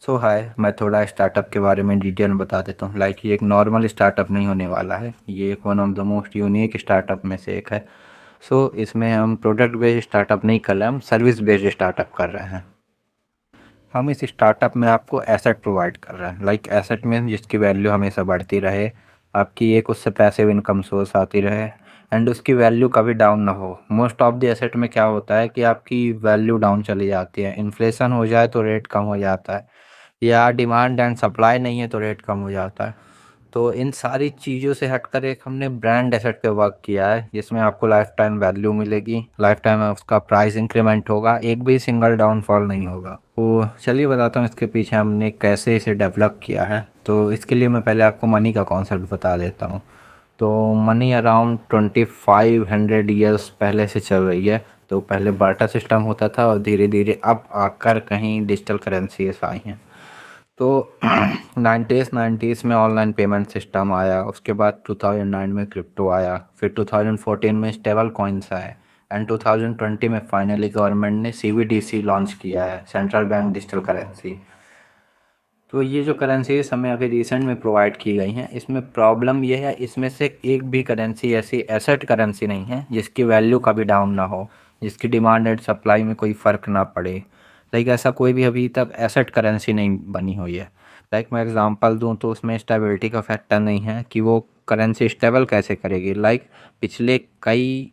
सो हाय, मैं थोड़ा स्टार्टअप के बारे में डिटेल में बता देता हूँ। ये एक नॉर्मल स्टार्टअप नहीं होने वाला है, ये एक one of the most unique startup में से एक है। इसमें हम प्रोडक्ट बेस्ड स्टार्टअप नहीं कर रहे, हम सर्विस बेस्ड स्टार्टअप कर रहे हैं। हम इस स्टार्टअप में आपको एसेट प्रोवाइड कर रहे हैं। एसेट में जिसकी वैल्यू हमेशा बढ़ती रहे, आपकी एक उससे पैसिव इनकम सोर्स आती रहे, एंड उसकी वैल्यू कभी डाउन ना हो। मोस्ट ऑफ द एसेट में क्या होता है कि आपकी वैल्यू डाउन चली जाती है, इन्फ्लेशन हो जाए तो रेट कम हो जाता है, या डिमांड एंड सप्लाई नहीं है तो रेट कम हो जाता है। तो इन सारी चीज़ों से हटकर एक हमने ब्रांड एसेट पे वर्क किया है, जिसमें आपको लाइफ टाइम वैल्यू मिलेगी, लाइफ टाइम उसका प्राइस इंक्रीमेंट होगा, एक भी सिंगल डाउनफॉल नहीं होगा। तो चलिए बताता हूँ इसके पीछे हमने कैसे इसे डेवलप किया है। तो इसके लिए मैं पहले आपको मनी का कॉन्सेप्ट बता देता हूँ। तो मनी अराउंड 2500 ईयर्स पहले से चल रही है। तो पहले बार्टर सिस्टम होता था और धीरे धीरे अब आकर कहीं डिजिटल करेंसीज आई हैं। तो 90s में ऑनलाइन पेमेंट सिस्टम आया, उसके बाद 2009 में क्रिप्टो आया, फिर 2014 में स्टेबल कॉइन्स आए, एंड 2020 में फाइनली गवर्नमेंट ने CBDC लॉन्च किया है, सेंट्रल बैंक डिजिटल करेंसी। तो ये जो करेंसीज हमें अभी रिसेंट में प्रोवाइड की गई हैं, इसमें प्रॉब्लम ये है, इसमें से एक भी करेंसी ऐसी एसेट करेंसी नहीं है जिसकी वैल्यू कभी डाउन ना हो, जिसकी डिमांड एंड सप्लाई में कोई फ़र्क ना पड़े। ऐसा कोई भी अभी तक एसेट करेंसी नहीं बनी हुई है। मैं एग्जांपल दूं तो उसमें स्टेबिलिटी का फैक्टर नहीं है कि वो करेंसी स्टेबल कैसे करेगी। पिछले कई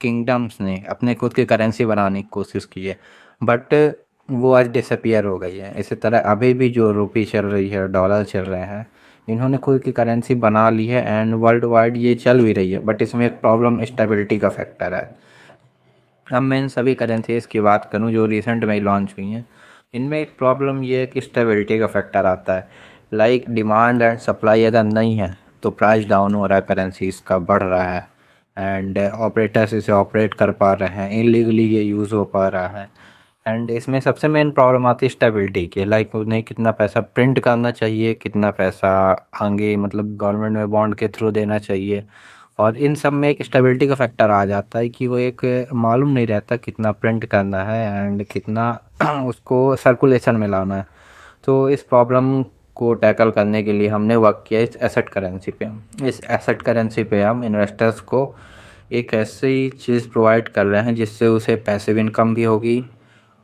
किंगडम्स ने अपने खुद की करेंसी बनाने की कोशिश की है, बट वो आज डिसअपियर हो गई है। इसी तरह अभी भी जो रुपी चल रही है, डॉलर चल रहे हैं, इन्होंने खुद की करेंसी बना ली है एंड वर्ल्ड वाइड ये चल भी रही है, बट इसमें एक प्रॉब्लम स्टेबिलिटी का फैक्टर है। अब मैं इन सभी करेंसीज की बात करूं जो रिसेंट में लॉन्च हुई हैं, इनमें एक प्रॉब्लम ये है कि स्टेबिलिटी का फैक्टर आता है। डिमांड एंड सप्लाई अगर नहीं है तो प्राइस डाउन हो रहा है, करेंसीज का बढ़ रहा है, एंड ऑपरेटर्स इसे ऑपरेट कर पा रहे हैं, इलीगली ये यूज़ हो पा रहा है। एंड इसमें सबसे मेन प्रॉब्लम आती है स्टेबिलिटी की। उन्हें कितना पैसा प्रिंट करना चाहिए, कितना पैसा आगे मतलब गवर्नमेंट में बॉन्ड के थ्रू देना चाहिए, और इन सब में एक स्टेबिलिटी का फैक्टर आ जाता है कि वो एक मालूम नहीं रहता कितना प्रिंट करना है एंड कितना उसको सर्कुलेशन में लाना है। तो इस प्रॉब्लम को टैकल करने के लिए हमने वर्क किया इस एसेट करेंसी पे। इस एसेट करेंसी पे हम इन्वेस्टर्स को एक ऐसी चीज़ प्रोवाइड कर रहे हैं जिससे उसे पैसिव इनकम भी होगी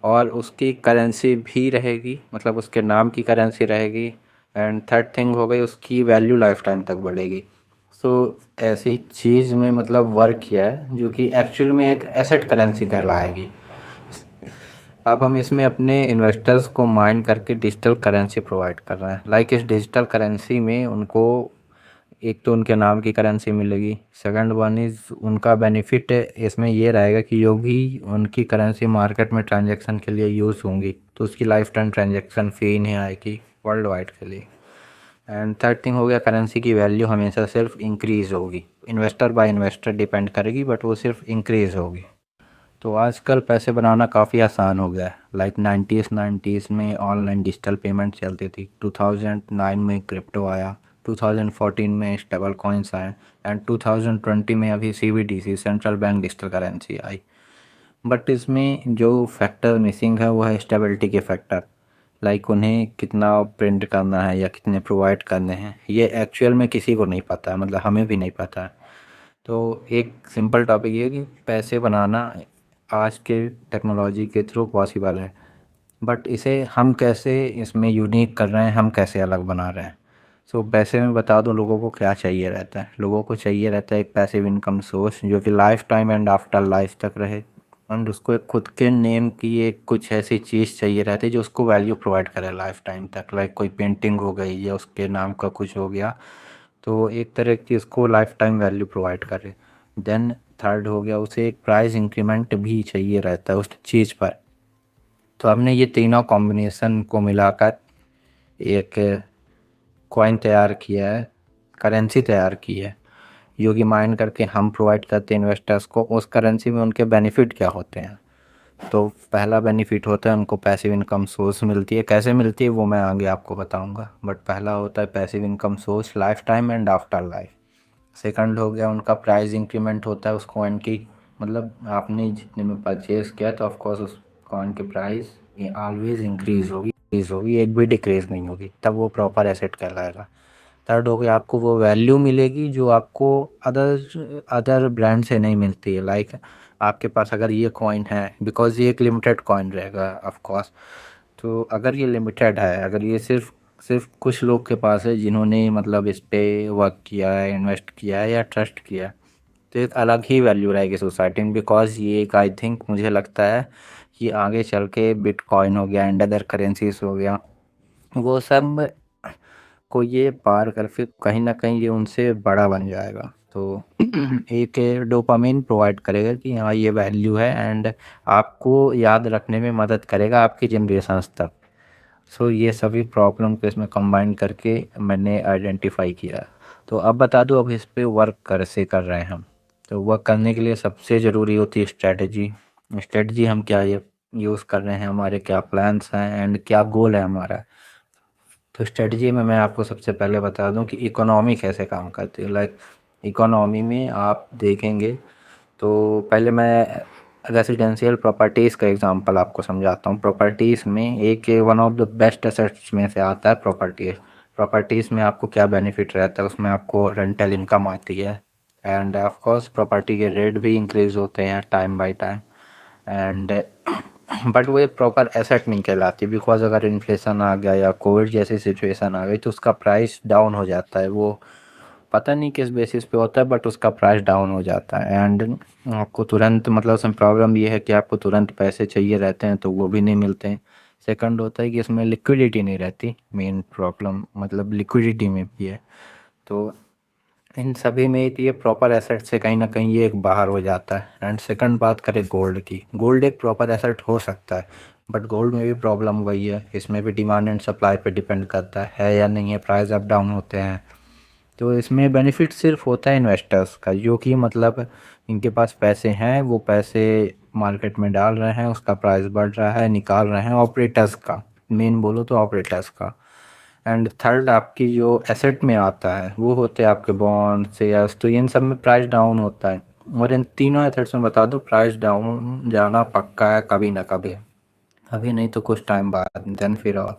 और उसकी करेंसी भी रहेगी, मतलब उसके नाम की करेंसी रहेगी, एंड थर्ड थिंग हो गई उसकी वैल्यू लाइफ टाइम तक बढ़ेगी। ऐसी चीज़ में मतलब वर्क किया है जो कि एक्चुअल में एक एसेट करेंसी कहलाएगी। अब हम इसमें अपने इन्वेस्टर्स को माइंड करके डिजिटल करेंसी प्रोवाइड कर रहे हैं। इस डिजिटल करेंसी में उनको एक तो उनके नाम की करेंसी मिलेगी, सेकंड वन इज़ उनका बेनिफिट इसमें ये रहेगा कि जो भी उनकी करेंसी मार्केट में ट्रांजैक्शन के लिए यूज़ होंगी तो उसकी लाइफ टाइम ट्रांजैक्शन फ़ी नहीं आएगी वर्ल्ड वाइड के लिए। एंड थर्ड थिंग हो गया, करेंसी की वैल्यू हमेशा सिर्फ इंक्रीज़ होगी, इन्वेस्टर बाय इन्वेस्टर डिपेंड करेगी, बट वो सिर्फ इंक्रीज़ होगी। तो आजकल पैसे बनाना काफ़ी आसान हो गया है। 90s में ऑनलाइन डिजिटल पेमेंट चलती थी, 2009 में क्रिप्टो आया, 2014 में स्टेबल कॉइन्स आए, एंड 2020 में अभी CBDC central bank digital currency I. But इसमें जो फैक्टर मिसिंग है वो है स्टेबिलिटी के फैक्टर। उन्हें कितना प्रिंट करना है या कितने प्रोवाइड करने हैं, ये एक्चुअल में किसी को नहीं पता है, मतलब हमें भी नहीं पता है। तो एक सिंपल टॉपिक ये है कि पैसे बनाना आज के टेक्नोलॉजी के थ्रू पॉसिबल है, बट इसे हम कैसे इसमें यूनिक कर रहे हैं, हम कैसे अलग बना रहे हैं। पैसे में बता दूं लोगों को क्या चाहिए रहता है। लोगों को चाहिए रहता है एक पैसिव इनकम सोर्स जो कि life time and after life तक रहे, एंड उसको एक खुद के नेम की एक कुछ ऐसी चीज़ चाहिए रहती है जो उसको वैल्यू प्रोवाइड करे लाइफ टाइम तक। कोई पेंटिंग हो गई या उसके नाम का कुछ हो गया, तो एक तरह की उसको लाइफ टाइम वैल्यू प्रोवाइड करे। देन थर्ड हो गया, उसे एक प्राइस इंक्रीमेंट भी चाहिए रहता है उस चीज़ पर। तो हमने ये तीनों कॉम्बिनेशन को मिलाकर एक कॉइन तैयार किया है, करेंसी तैयार की है, जो कि माइन करके हम प्रोवाइड करते हैं इन्वेस्टर्स को। उस करेंसी में उनके बेनिफिट क्या होते हैं। तो पहला बेनिफिट होता है उनको पैसिव इनकम सोर्स मिलती है। कैसे मिलती है वो मैं आगे आपको बताऊंगा, बट पहला होता है passive income source life time and after life. Second हो गया उनका प्राइस इंक्रीमेंट होता है उस कॉइन की, मतलब आपने जितने में परचेज किया तो ऑफकोर्स उस कॉइन की प्राइस ऑलवेज इंक्रीज होगी। इंक्रीज़ होगी, एक भी डिक्रीज़ नहीं होगी, तब वो प्रॉपर एसेट कहलाएगा। थर्ड हो गया, आपको वो वैल्यू मिलेगी जो आपको अदर ब्रांड से नहीं मिलती है। लाइक आपके पास अगर ये कॉइन है, बिकॉज़ ये एक लिमिटेड कॉइन रहेगा ऑफ कोर्स, तो अगर ये लिमिटेड है, अगर ये सिर्फ सिर्फ कुछ लोग के पास है जिन्होंने मतलब इस पे वर्क किया है, इन्वेस्ट किया है या ट्रस्ट किया है, तो एक अलग ही वैल्यू रहेगी सोसाइटी में। बिकॉज ये एक आई थिंक मुझे लगता है कि आगे चल के बिटकॉइन हो गया एंड अदर करेंसीज हो गया, वो सब को ये पार कर फिर कहीं ना कहीं ये उनसे बड़ा बन जाएगा। तो एक डोपामिन प्रोवाइड करेगा कि हाँ ये वैल्यू है, एंड आपको याद रखने में मदद करेगा आपकी जनरेशन्स तक। सो ये सभी प्रॉब्लम को इसमें कंबाइन करके मैंने आइडेंटिफाई किया। तो अब बता दूँ अब इस पे वर्क कैसे कर रहे हैं हम। तो वर्क करने के लिए सबसे ज़रूरी होती है स्ट्रेटजी। स्ट्रेटजी हम क्या ये यूज़ कर रहे हैं, हमारे क्या प्लान्स हैं एंड क्या गोल है हमारा। तो स्ट्रेटजी में मैं आपको सबसे पहले बता दूं कि इकोनॉमी कैसे काम करती है। लाइक इकोनॉमी में आप देखेंगे तो पहले मैं रेसिडेंशियल प्रॉपर्टीज़ का एग्जांपल आपको समझाता हूँ। प्रॉपर्टीज़ में एक one of the best assets में से आता है प्रॉपर्टीज़। प्रॉपर्टीज़ में आपको क्या बेनिफिट रहता है, उसमें आपको रेंटल इनकम आती है, एंड ऑफ कोर्स प्रॉपर्टी के रेट भी इंक्रीज होते हैं time by time, and but वो एक प्रॉपर एसेट नहीं कहलाती। बिकॉज अगर इन्फ्लेशन आ गया या कोविड जैसी सिचुएशन आ गई तो उसका प्राइस डाउन हो जाता है। वो पता नहीं किस बेसिस पे होता है बट उसका प्राइस डाउन हो जाता है, एंड आपको तुरंत मतलब उसमें प्रॉब्लम ये है कि आपको तुरंत पैसे चाहिए रहते हैं तो वो भी नहीं मिलते हैं। सेकंड होता है कि इसमें लिक्विडिटी नहीं रहती, मेन प्रॉब्लम मतलब लिक्विडिटी में भी है। तो इन सभी में ये प्रॉपर एसेट से कहीं ना कहीं ये एक बाहर हो जाता है। एंड सेकंड बात करें गोल्ड की, गोल्ड एक प्रॉपर एसेट हो सकता है, बट गोल्ड में भी प्रॉब्लम वही है, इसमें भी डिमांड एंड सप्लाई पे डिपेंड करता है या नहीं है, प्राइस अप डाउन होते हैं। तो इसमें बेनिफिट सिर्फ होता है इन्वेस्टर्स का, जो कि मतलब इनके पास पैसे हैं, वो पैसे मार्केट में डाल रहे हैं, उसका प्राइस बढ़ रहा है, निकाल रहे हैं, ऑपरेटर्स का, मेन बोलो तो ऑपरेटर्स का। एंड थर्ड आपकी जो एसेट में आता है वो होते हैं आपके बॉन्ड शेयर्स, तो इन सब में प्राइस डाउन होता है। और इन तीनों एसेट्स में बता दो प्राइस डाउन जाना पक्का है कभी ना कभी, अभी नहीं तो कुछ टाइम बाद, देन फिर और।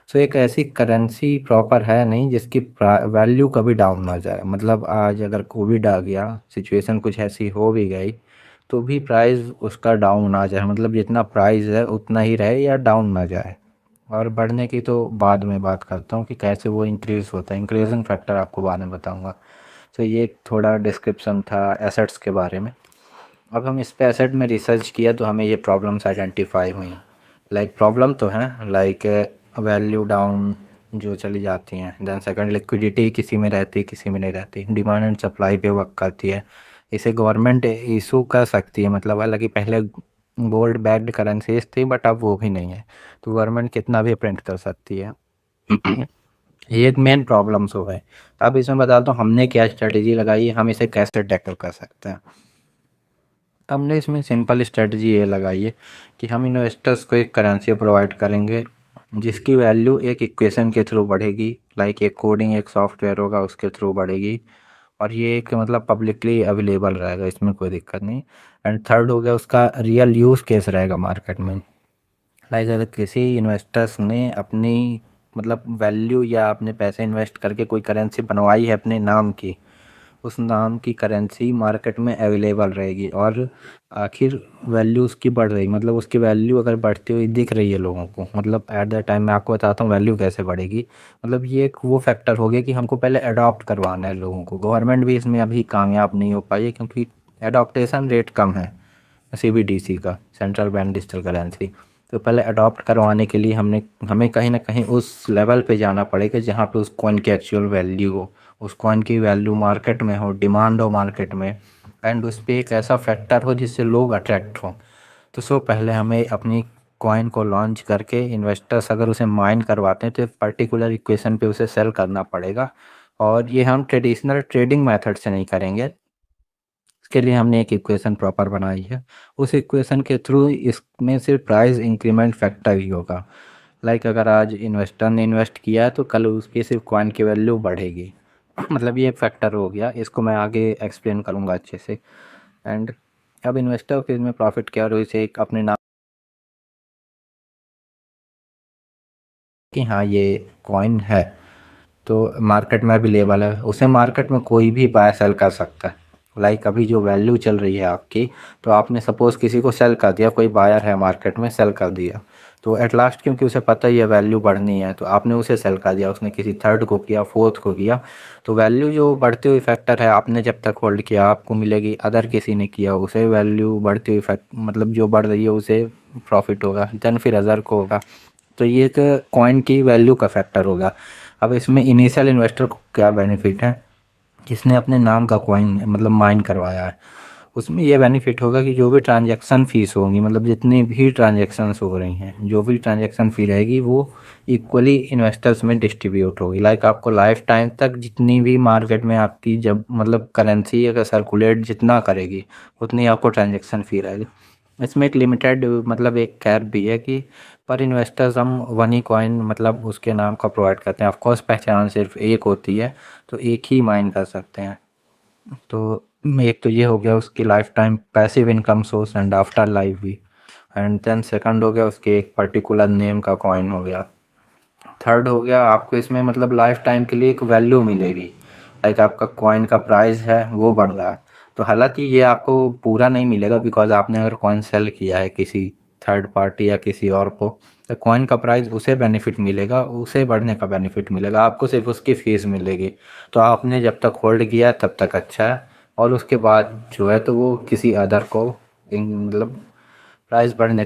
सो एक ऐसी करेंसी प्रॉपर है नहीं जिसकी वैल्यू कभी डाउन ना जाए। मतलब आज अगर कोविड आ गया, सिचुएशन कुछ ऐसी हो भी गई, तो भी प्राइस उसका डाउन ना जाए, मतलब जितना प्राइस है उतना ही रहे या डाउन ना जाए। और बढ़ने की तो बाद में बात करता हूँ कि कैसे वो इंक्रीज़ होता है, इंक्रीजिंग फैक्टर आपको बाद में बताऊँगा। तो ये एक थोड़ा डिस्क्रिप्शन था एसेट्स के बारे में। अब हम इस पे एसेट में रिसर्च किया तो हमें ये प्रॉब्लम्स आइडेंटिफाई हुई। लाइक प्रॉब्लम तो है, लाइक वैल्यू डाउन जो चली जाती हैं, देन सेकंड लिक्विडिटी किसी में रहती किसी में नहीं रहती, डिमांड एंड सप्लाई पे वर्क करती है। इसे गवर्नमेंट इशू कर सकती है, मतलब हालांकि पहले गोल्ड बैक्ड करेंसीज थी बट अब वो भी नहीं है, तो गवर्नमेंट कितना भी प्रिंट कर सकती है। ये एक मेन प्रॉब्लम सो है। अब इसमें बताता हूँ हमने क्या स्ट्रेटेजी लगाई है, हम इसे कैसे टैकल कर सकते हैं। हमने इसमें सिंपल स्ट्रेटजी ये लगाई है कि हम इन्वेस्टर्स को एक करेंसी प्रोवाइड करेंगे जिसकी वैल्यू एक इक्वेशन के थ्रू बढ़ेगी। लाइक एक कोडिंग एक सॉफ्टवेयर होगा उसके थ्रू बढ़ेगी, और ये एक मतलब पब्लिकली अवेलेबल रहेगा, इसमें कोई दिक्कत नहीं। एंड थर्ड हो गया उसका रियल यूज़ केस रहेगा मार्केट में। लाइक अगर किसी इन्वेस्टर्स ने अपनी मतलब वैल्यू या अपने पैसे इन्वेस्ट करके कोई करेंसी बनवाई है अपने नाम की, उस नाम की करेंसी मार्केट में अवेलेबल रहेगी, और आखिर वैल्यू उसकी बढ़ रही, मतलब उसकी वैल्यू अगर बढ़ती हुई दिख रही है लोगों को, मतलब एट द टाइम मैं आपको बताता हूँ वैल्यू कैसे बढ़ेगी। मतलब ये एक वो फैक्टर हो गया कि हमको पहले अडॉप्ट करवाना है लोगों को। गवर्नमेंट भी इसमें अभी कामयाब नहीं हो पाई है क्योंकि एडॉप्टेशन रेट कम है सीबीडीसी का, सेंट्रल बैंक डिजिटल करेंसी। तो पहले अडॉप्ट करवाने के लिए हमें कहीं ना कहीं उस लेवल पे जाना पड़ेगा जहाँ पे उस कॉइन की एक्चुअल वैल्यू हो, उस कॉइन की वैल्यू मार्केट में हो, डिमांड हो मार्केट में, एंड उस पर एक ऐसा फैक्टर हो जिससे लोग अट्रैक्ट हों। तो पहले हमें अपनी कॉइन को लॉन्च करके इन्वेस्टर्स अगर उसे माइन करवाते हैं तो एक पर्टिकुलर इक्वेशन पे उसे सेल करना पड़ेगा, और ये हम ट्रेडिशनल ट्रेडिंग मेथड से नहीं करेंगे। इसके लिए हमने एक इक्वेशन प्रॉपर बनाई है, उस इक्वेशन के थ्रू इसमें सिर्फ प्राइस इंक्रीमेंट फैक्टर ही होगा। लाइक अगर आज इन्वेस्टर ने इन्वेस्ट किया है तो कल उसकी सिर्फ कॉइन की वैल्यू बढ़ेगी। मतलब ये एक फैक्टर हो गया, इसको मैं आगे एक्सप्लेन करूँगा अच्छे से। एंड अब इन्वेस्टर फिर में प्रॉफिट किया और इसे एक अपने नाम कि हाँ ये कॉइन है, तो मार्केट में अवेलेबल है, उसे मार्केट में कोई भी बाय सेल कर सकता है। लाइक अभी जो वैल्यू चल रही है आपकी, तो आपने सपोज़ किसी को सेल कर दिया, कोई बायर है मार्केट में, सेल कर दिया, तो एट लास्ट क्योंकि उसे पता ही है वैल्यू बढ़नी है, तो आपने उसे सेल कर दिया, उसने किसी थर्ड को किया, फोर्थ को किया, तो वैल्यू जो बढ़ती हुई फैक्टर है, आपने जब तक होल्ड किया आपको मिलेगी, अदर किसी ने किया उसे वैल्यू बढ़ती हुई फैक्ट मतलब जो बढ़ रही है उसे प्रॉफिट होगा, देन फिर अदर को होगा। तो ये एक कॉइन की वैल्यू का फैक्टर होगा। अब इसमें इनिशियल इन्वेस्टर को क्या बेनिफिट है, जिसने अपने नाम का कॉइन मतलब माइन करवाया है, उसमें ये बेनिफिट होगा कि जो भी ट्रांजैक्शन फ़ीस होंगी, मतलब जितनी भी ट्रांजैक्शंस हो रही हैं, जो भी ट्रांजैक्शन फ़ी रहेगी वो इक्वली इन्वेस्टर्स में डिस्ट्रीब्यूट होगी। लाइक आपको लाइफ टाइम तक जितनी भी मार्केट में आपकी जब मतलब करेंसी अगर सर्कुलेट जितना करेगी, उतनी आपको ट्रांजैक्शन फ़ी रहेगी। इसमें एक लिमिटेड मतलब एक कैप भी है कि पर इन्वेस्टर्स हम वन ही कॉइन मतलब उसके नाम का प्रोवाइड करते हैं। ऑफ कोर्स पहचान सिर्फ एक होती है, तो एक ही माइन कर सकते हैं। तो एक तो ये हो गया उसकी life time passive income source and after life भी, एंड देन सेकंड हो गया उसके एक पर्टिकुलर नेम का कॉइन हो गया। थर्ड हो गया आपको इसमें मतलब लाइफ टाइम के लिए एक वैल्यू मिलेगी, लाइक आपका कॉइन का प्राइस है वो बढ़ रहा है। तो हालांकि ये आपको पूरा नहीं मिलेगा, बिकॉज आपने अगर कॉइन सेल किया है किसी थर्ड पार्टी या किसी और को, तो कॉइन का प्राइस उसे बेनिफिट मिलेगा, उसे बढ़ने का बेनिफिट मिलेगा, आपको सिर्फ उसकी फीस मिलेगी। तो आपने जब तक होल्ड किया तब तक अच्छा है, और उसके बाद जो है तो वो किसी अदर को मतलब प्राइस बढ़ने